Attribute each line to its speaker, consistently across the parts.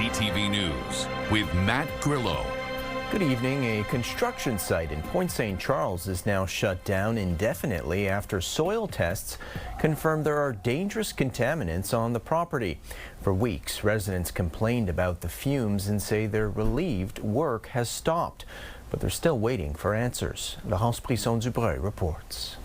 Speaker 1: CTV News with Matt Grillo.
Speaker 2: Good evening. A construction site in Point St. Charles is now shut down indefinitely after soil tests confirmed there are dangerous contaminants on the property. For weeks, residents complained about the fumes and say they're relieved work has stopped, but they're still waiting for answers. Laurence Brisson-Dubreuil reports.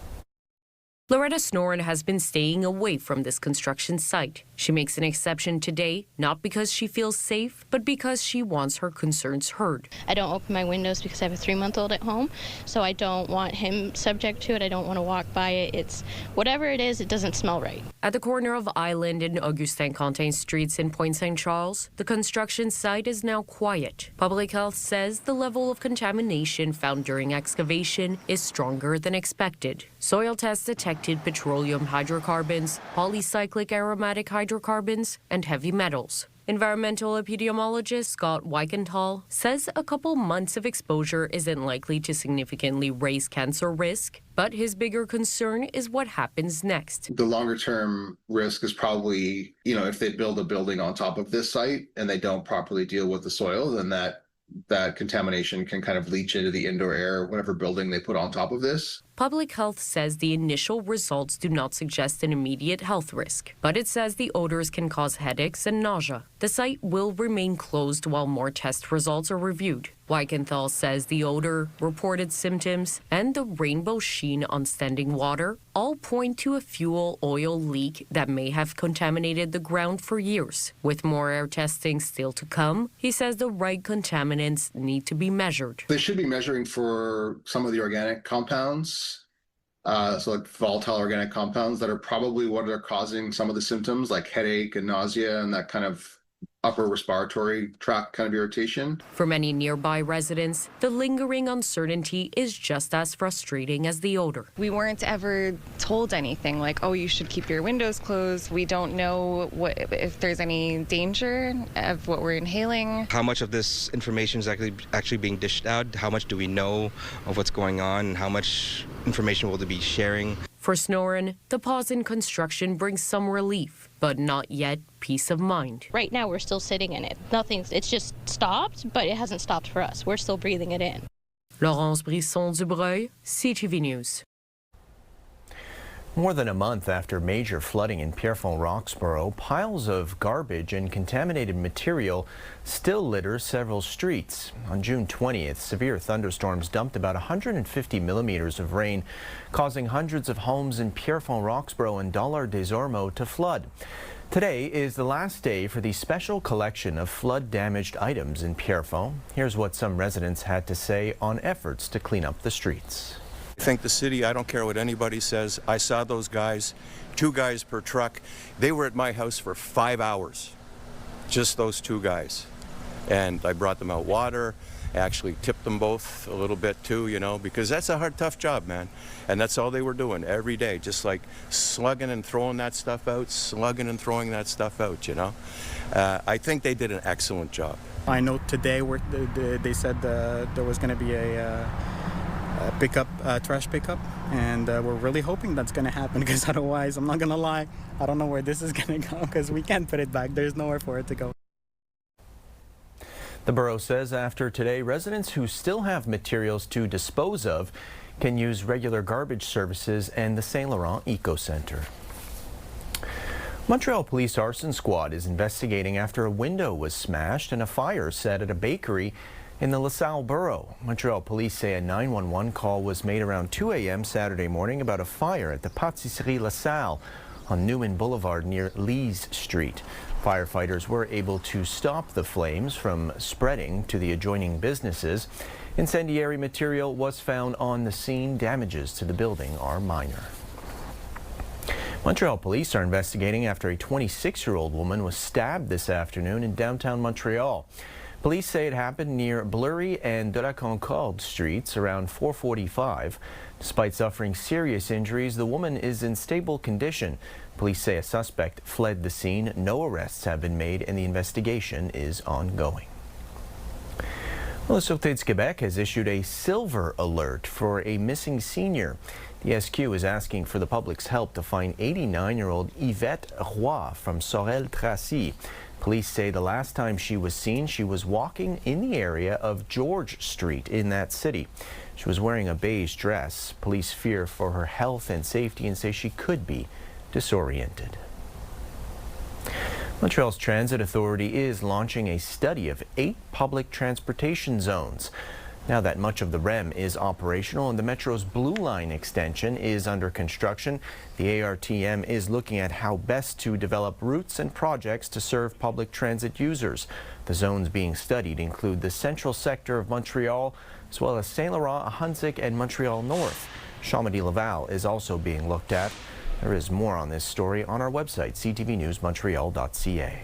Speaker 3: Loretta Snoren has been staying away from this construction site. She makes an exception today, not because she feels safe, but because she wants her concerns heard.
Speaker 4: I don't open my windows because I have a 3-month-old at home, so I don't want him subject to it. I don't want to walk by it. It's whatever it is, it doesn't smell right.
Speaker 3: At the corner of Island and Augustin Quentin streets in Point St. Charles, the construction site is now quiet. Public Health says the level of contamination found during excavation is stronger than expected. Soil tests detected petroleum hydrocarbons, polycyclic aromatic hydrocarbons, and heavy metals. Environmental epidemiologist Scott Wildfire says a couple months of exposure isn't likely to significantly raise cancer risk, but his bigger concern is what happens next.
Speaker 5: The longer term risk is probably, if they build a building on top of this site and they don't properly deal with the soil, then that contamination can kind of leach into the indoor air, whatever building they put on top of this.
Speaker 3: Public Health says the initial results do not suggest an immediate health risk, but it says the odors can cause headaches and nausea. The site will remain closed while more test results are reviewed. Wildfire says the odor, reported symptoms, and the rainbow sheen on standing water all point to a fuel oil leak that may have contaminated the ground for years. With more air testing still to come, he says the right contaminants need to be measured.
Speaker 5: They should be measuring for some of the organic compounds. So like volatile organic compounds that are probably what are causing some of the symptoms like headache and nausea and that kind of upper respiratory tract kind of irritation.
Speaker 3: For many nearby residents, the lingering uncertainty is just as frustrating as the odor.
Speaker 6: We weren't ever told anything like, oh, you should keep your windows closed. We don't know if there's any danger of what we're inhaling.
Speaker 7: How much of this information is actually being dished out? How much do we know of what's going on? How much information will they be sharing?
Speaker 3: For Snoren, the pause in construction brings some relief, but not yet peace of mind.
Speaker 4: Right now, we're still sitting in it. It's just stopped, but it hasn't stopped for us. We're still breathing it in.
Speaker 3: Laurence Brisson-Dubreuil, CTV News.
Speaker 2: More than a month after major flooding in Pierrefonds-Roxborough, piles of garbage and contaminated material still litter several streets. On June 20th, severe thunderstorms dumped about 150 millimeters of rain, causing hundreds of homes in Pierrefonds-Roxborough and Dollard-des-Ormeaux to flood. Today is the last day for the special collection of flood-damaged items in Pierrefonds. Here's what some residents had to say on efforts to clean up the streets.
Speaker 8: I think the city, I don't care what anybody says, I saw those guys, 2 guys per truck. They were at my house for 5 hours, just those 2 guys. And I brought them out water, I actually tipped them both a little bit too, because that's a hard, tough job, man. And that's all they were doing every day, just like slugging and throwing that stuff out, slugging and throwing that stuff out, I think they did an excellent job.
Speaker 9: I know today they said there was going to be a trash pickup, and we're really hoping that's going to happen, because otherwise, I'm not going to lie, I don't know where this is going to go, because we can't put it back. There's nowhere for it to go.
Speaker 2: The borough says after today, residents who still have materials to dispose of can use regular garbage services and the Saint Laurent Eco Center. Montreal Police Arson Squad is investigating after a window was smashed and a fire set at a bakery in the LaSalle borough. Montreal police say a 911 call was made around 2 a.m. Saturday morning about a fire at the Pâtisserie LaSalle on Newman Boulevard near Lees Street. Firefighters were able to stop the flames from spreading to the adjoining businesses. Incendiary material was found on the scene. Damages to the building are minor. Montreal police are investigating after a 26-year-old woman was stabbed this afternoon in downtown Montreal. Police say it happened near Bleury and de la Concorde streets around 4:45. Despite suffering serious injuries, the woman is in stable condition. Police say a suspect fled the scene. No arrests have been made and the investigation is ongoing. Well, the Sûreté du Québec has issued a silver alert for a missing senior. The SQ is asking for the public's help to find 89-year-old Yvette Roy from Sorel-Tracy. Police say the last time she was seen, she was walking in the area of George Street in that city. She was wearing a beige dress. Police fear for her health and safety and say she could be disoriented. Montreal's Transit Authority is launching a study of 8 public transportation zones. Now that much of the REM is operational and the Metro's Blue Line extension is under construction, the ARTM is looking at how best to develop routes and projects to serve public transit users. The zones being studied include the central sector of Montreal, as well as Saint Laurent, Ahuntsic, and Montreal North. Chambly-Laval is also being looked at. There is more on this story on our website, ctvnewsmontreal.ca.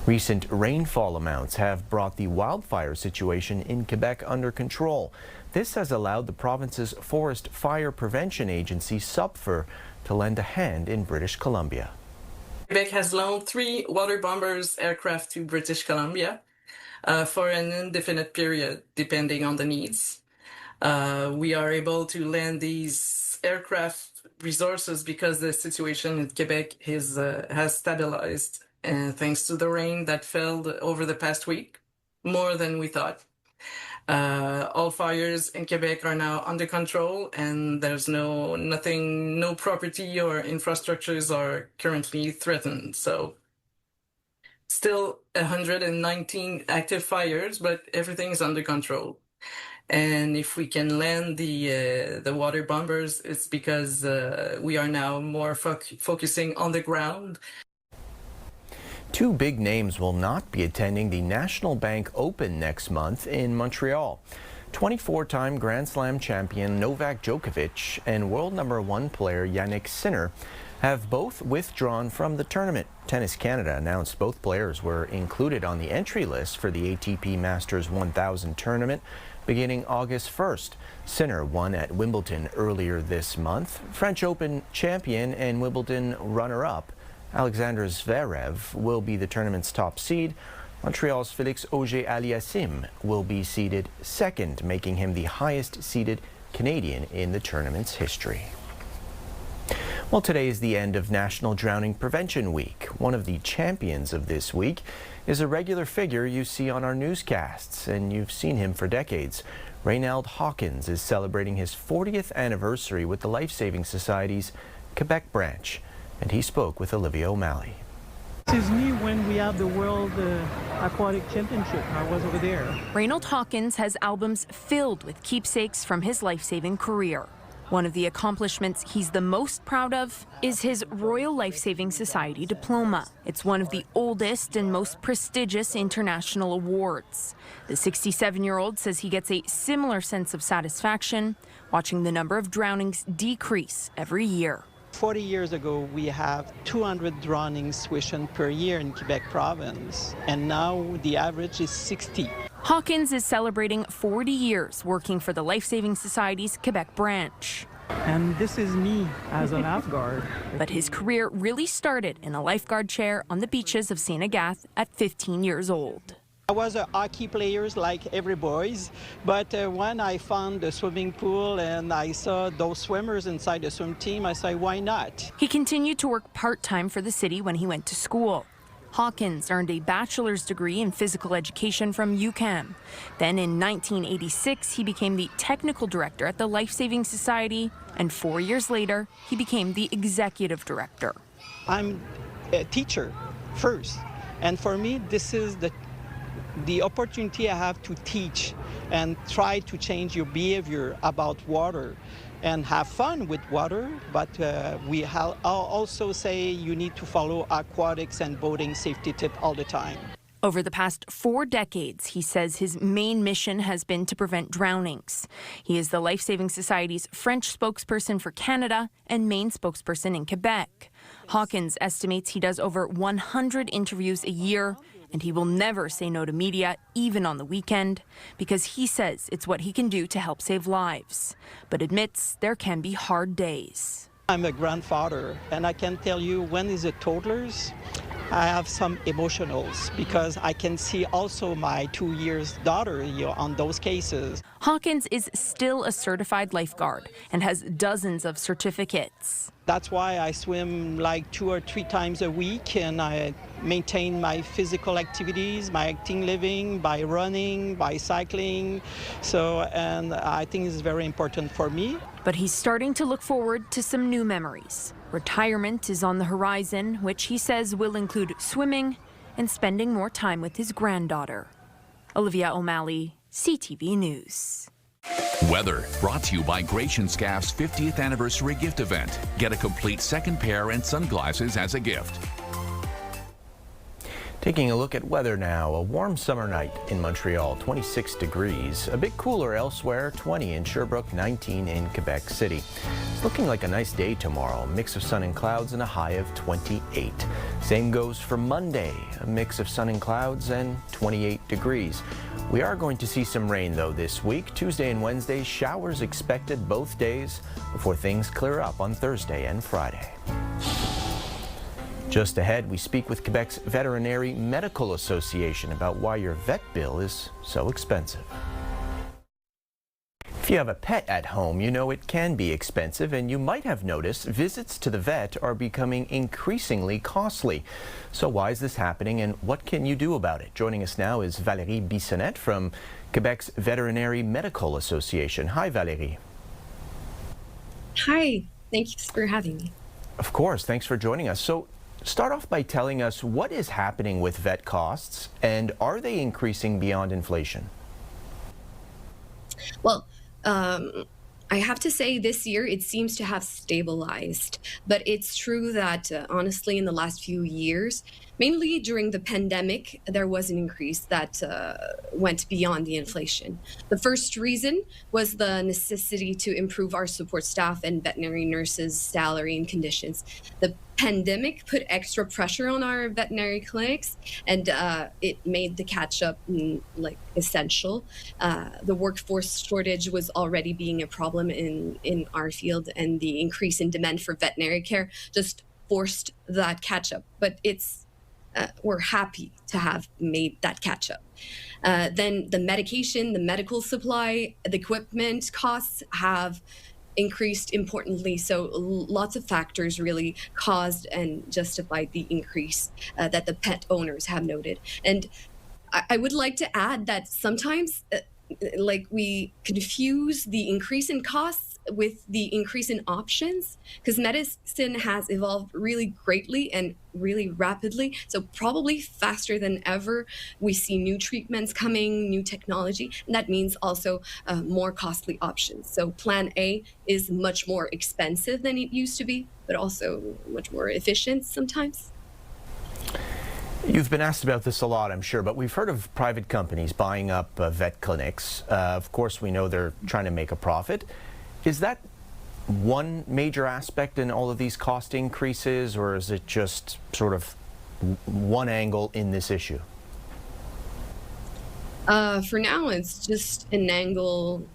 Speaker 2: Recent rainfall amounts have brought the wildfire situation in Quebec under control. This has allowed the province's Forest Fire Prevention Agency, SUPFR, to lend a hand in British Columbia.
Speaker 10: Quebec has loaned 3 water bombers aircraft to British Columbia for an indefinite period, depending on the needs. We are able to lend these aircraft resources because the situation in Quebec has stabilized. Thanks to the rain that fell over the past week, more than we thought. All fires in Quebec are now under control, and there's no property or infrastructures are currently threatened. So still 119 active fires, but everything is under control. And if we can land the water bombers, it's because we are now more focusing on the ground.
Speaker 2: 2 big names will not be attending the National Bank Open next month in Montreal. 24-time Grand Slam champion Novak Djokovic and world #1 player Jannik Sinner have both withdrawn from the tournament. Tennis Canada announced both players were included on the entry list for the ATP Masters 1000 tournament beginning August 1st. Sinner won at Wimbledon earlier this month. French Open champion and Wimbledon runner-up Alexander Zverev will be the tournament's top seed. Montreal's Félix Auger-Aliassime will be seeded second, making him the highest-seeded Canadian in the tournament's history. Well, today is the end of National Drowning Prevention Week. One of the champions of this week is a regular figure you see on our newscasts, and you've seen him for decades. Raynald Hawkins is celebrating his 40th anniversary with the Life Saving Society's Quebec branch, and he spoke with Olivia O'Malley.
Speaker 11: This is me when we have the World Aquatic Championship. I was over there.
Speaker 12: Raynald Hawkins has albums filled with keepsakes from his life-saving career. One of the accomplishments he's the most proud of is his Royal Life-Saving Society diploma. It's one of the oldest and most prestigious international awards. The 67-year-old says he gets a similar sense of satisfaction watching the number of drownings decrease every year.
Speaker 11: 40 years ago, we have 200 drownings per year in Quebec province, and now the average is 60.
Speaker 12: Hawkins is celebrating 40 years working for the Life Saving Society's Quebec branch.
Speaker 11: And this is me as a lifeguard.
Speaker 12: But his career really started in a lifeguard chair on the beaches of St. Agathe at 15 years old.
Speaker 11: I was a hockey player like every boys, but when I found the swimming pool and I saw those swimmers inside the swim team, I said, why not?
Speaker 12: He continued to work part-time for the city when he went to school. Hawkins earned a bachelor's degree in physical education from UQAM. Then in 1986, he became the technical director at the Life Saving Society, and 4 years later, he became the executive director.
Speaker 11: I'm a teacher first, and for me, this is the opportunity I have to teach and try to change your behavior about water and have fun with water, but we also say you need to follow aquatics and boating safety tip all the time.
Speaker 12: Over the past 4 decades, he says his main mission has been to prevent drownings. He is the Life Saving Society's French spokesperson for Canada and main spokesperson in Quebec. Hawkins estimates he does over 100 interviews a year, and he will never say no to media, even on the weekend, because he says it's what he can do to help save lives, but admits there can be hard days.
Speaker 11: I'm a grandfather, and I can tell you when is the toddlers, I have some emotionals because I can see also my 2 years daughter on those cases.
Speaker 12: Hawkins is still a certified lifeguard and has dozens of certificates.
Speaker 11: That's why I swim like 2 or 3 times a week, and I maintain my physical activities, my active living by running, by cycling. And I think it's very important for me.
Speaker 12: But he's starting to look forward to some new memories. Retirement is on the horizon, which he says will include swimming and spending more time with his granddaughter. Olivia O'Malley, CTV News.
Speaker 1: Weather brought to you by Gratian Scaff's 50th anniversary gift event. Get a complete second pair and sunglasses as a gift.
Speaker 2: Taking a look at weather now, a warm summer night in Montreal, 26 degrees. A bit cooler elsewhere, 20 in Sherbrooke, 19 in Quebec City. It's looking like a nice day tomorrow, a mix of sun and clouds and a high of 28. Same goes for Monday, a mix of sun and clouds and 28 degrees. We are going to see some rain though this week. Tuesday and Wednesday, showers expected both days before things clear up on Thursday and Friday. Just ahead, we speak with Quebec's Veterinary Medical Association about why your vet bill is so expensive. If you have a pet at home, you know it can be expensive, and you might have noticed visits to the vet are becoming increasingly costly. So why is this happening, and what can you do about it? Joining us now is Valérie Bissonnette from Quebec's Veterinary Medical Association. Hi, Valérie.
Speaker 13: Hi, thanks for having me.
Speaker 2: Of course, thanks for joining us. So, start off by telling us what is happening with vet costs, and are they increasing beyond inflation?
Speaker 13: Well, I have to say this year it seems to have stabilized, but it's true that honestly in the last few years, mainly during the pandemic, there was an increase that went beyond the inflation. The first reason was the necessity to improve our support staff and veterinary nurses' salary and conditions. The pandemic put extra pressure on our veterinary clinics, and it made the catch-up essential. The workforce shortage was already being a problem in our field, and the increase in demand for veterinary care just forced that catch-up. But we're happy to have made that catch-up. Then the medication, the medical supply, the equipment costs have increased importantly. So lots of factors really caused and justified the increase that the pet owners have noted. And I would like to add that sometimes we confuse the increase in costs with the increase in options, because medicine has evolved really greatly and really rapidly. So probably faster than ever, we see new treatments coming, new technology, and that means also more costly options. So plan A is much more expensive than it used to be, but also much more efficient sometimes.
Speaker 2: You've been asked about this a lot, I'm sure, but we've heard of private companies buying up vet clinics. Of course, we know they're trying to make a profit. Is that one major aspect in all of these cost increases, or is it just sort of one angle in this issue?
Speaker 13: For now, it's just an angle,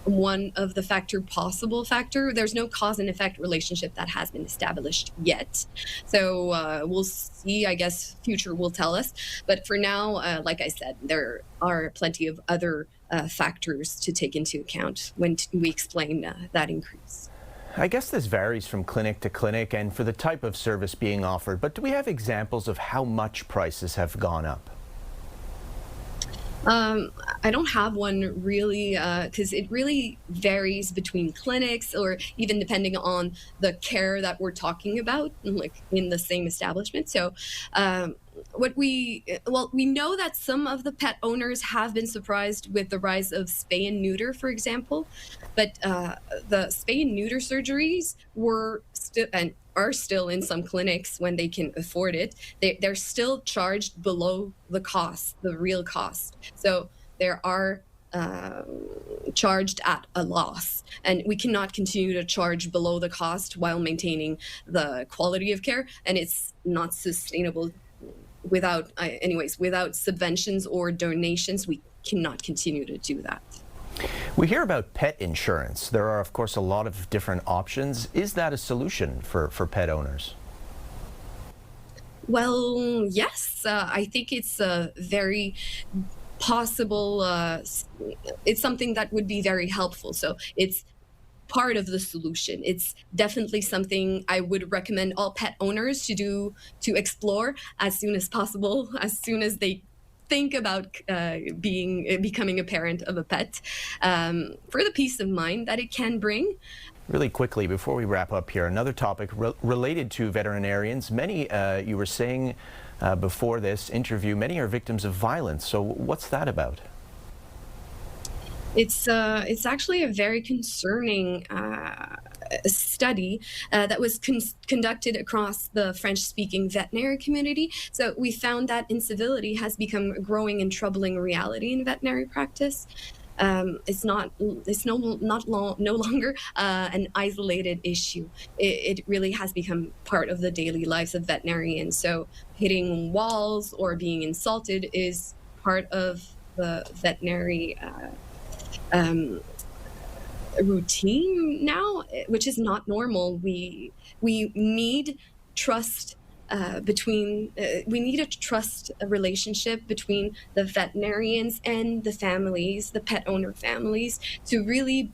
Speaker 13: one of the possible factor. There's no cause and effect relationship that has been established yet. So we'll see, I guess future will tell us. But for now, like I said, there are plenty of other factors to take into account when we explain that increase.
Speaker 2: I guess this varies from clinic to clinic and for the type of service being offered, but do we have examples of how much prices have gone up?
Speaker 13: I don't have one really, because it really varies between clinics, or even depending on the care that we're talking about, like in the same establishment. So we know that some of the pet owners have been surprised with the rise of spay and neuter, for example, but the spay and neuter surgeries were still and are still in some clinics when they can afford it. They're still charged below the cost, the real cost. So there are charged at a loss, and we cannot continue to charge below the cost while maintaining the quality of care, and it's not sustainable. Without subventions or donations, we cannot continue to do that.
Speaker 2: We hear about pet insurance. There are, of course, a lot of different options. Is that a solution for pet owners?
Speaker 13: Well, yes, I think it's a very possible, it's something that would be very helpful. So it's part of the solution. It's definitely something I would recommend all pet owners to explore as soon as possible, as soon as they think about becoming a parent of a pet, for the peace of mind that it can bring.
Speaker 2: Really quickly, before we wrap up here, another topic related to veterinarians. Many, you were saying before this interview, many are victims of violence. So what's that about?
Speaker 13: It's actually a very concerning study that was conducted across the French-speaking veterinary community. So we found that incivility has become a growing and troubling reality in veterinary practice. It's no longer an isolated issue. It really has become part of the daily lives of veterinarians. So hitting walls or being insulted is part of the veterinary routine now, which is not normal. We need trust we need a trust relationship between the veterinarians and the families, the pet owner families, to really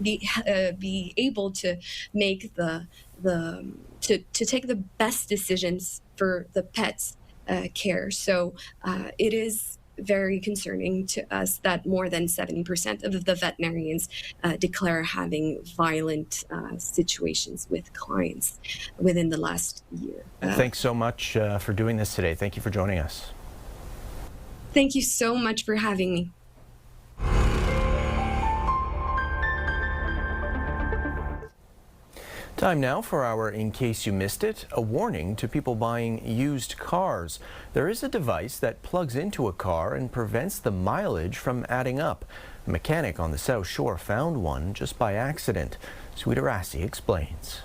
Speaker 13: be able to make to take the best decisions for the pet's care. So it is very concerning to us that more than 70% of the veterinarians declare having violent situations with clients within the last year.
Speaker 2: Thanks so much for doing this today. Thank you for joining us.
Speaker 13: Thank you so much for having me.
Speaker 2: Time now for our In Case You Missed It, a warning to people buying used cars. There is a device that plugs into a car and prevents the mileage from adding up. A mechanic on the South Shore found one just by accident. Sweeta Rassi explains.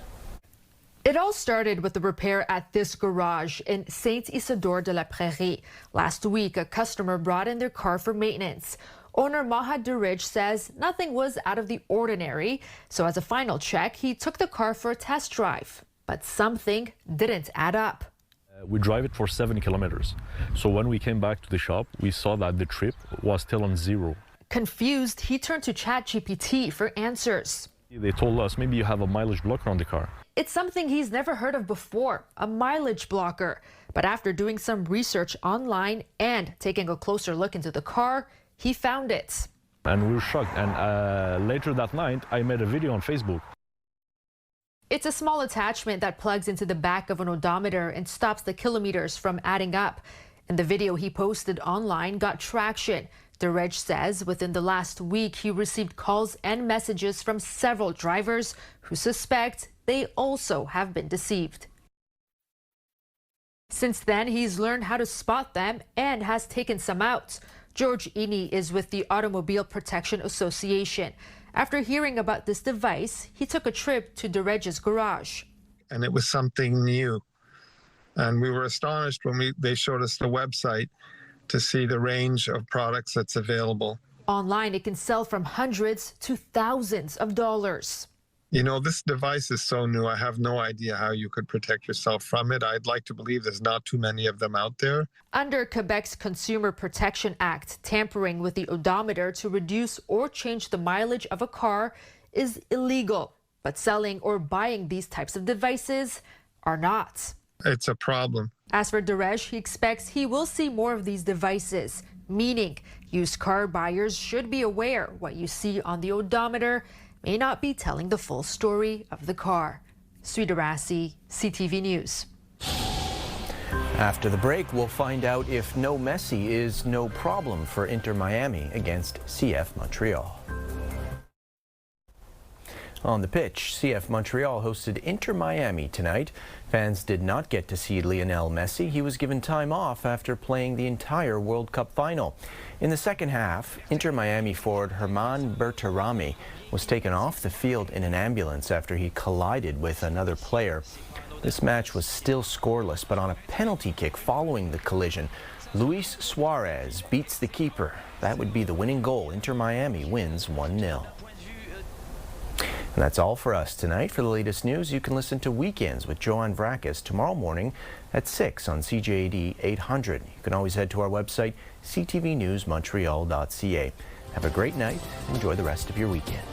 Speaker 14: It all started with a repair at this garage in Saint-Isidore-de-la-Prairie. Last week, a customer brought in their car for maintenance. Owner Maha Durij says nothing was out of the ordinary, so as a final check, he took the car for a test drive. But something didn't add up.
Speaker 15: We drive it for 70 kilometers. So when we came back to the shop, we saw that the trip was still on 0.
Speaker 14: Confused, he turned to ChatGPT for answers.
Speaker 15: They told us maybe you have a mileage blocker on the car.
Speaker 14: It's something he's never heard of before, a mileage blocker. But after doing some research online and taking a closer look into the car, he found it.
Speaker 15: And we were shocked. And later that night, I made a video on Facebook.
Speaker 14: It's a small attachment that plugs into the back of an odometer and stops the kilometers from adding up. And the video he posted online got traction. Durij says within the last week, he received calls and messages from several drivers who suspect they also have been deceived. Since then, he's learned how to spot them and has taken some out. George Ini is with the Automobile Protection Association. After hearing about this device, he took a trip to Durij's garage.
Speaker 16: And it was something new. And we were astonished when they showed us the website to see the range of products that's available.
Speaker 14: Online, it can sell from hundreds to thousands of dollars.
Speaker 16: You know, this device is so new, I have no idea how you could protect yourself from it. I'd like to believe there's not too many of them out there.
Speaker 14: Under Quebec's Consumer Protection Act, tampering with the odometer to reduce or change the mileage of a car is illegal. But selling or buying these types of devices are not.
Speaker 16: It's a problem.
Speaker 14: As for Durij, he expects he will see more of these devices, meaning used car buyers should be aware what you see on the odometer may not be telling the full story of the car. Sweeta Rassi, CTV News.
Speaker 2: After the break, we'll find out if no Messi is no problem for Inter Miami against CF Montreal. On the pitch, CF Montreal hosted Inter Miami tonight. Fans did not get to see Lionel Messi. He was given time off after playing the entire World Cup final. In the second half, Inter Miami forward Herman Berterame was taken off the field in an ambulance after he collided with another player. This match was still scoreless, but on a penalty kick following the collision, Luis Suarez beats the keeper. That would be the winning goal. Inter Miami wins 1-0. And that's all for us tonight. For the latest news, you can listen to Weekends with Joanne Vrakis tomorrow morning at 6 on CJAD 800. You can always head to our website, ctvnewsmontreal.ca. Have a great night. Enjoy the rest of your weekend.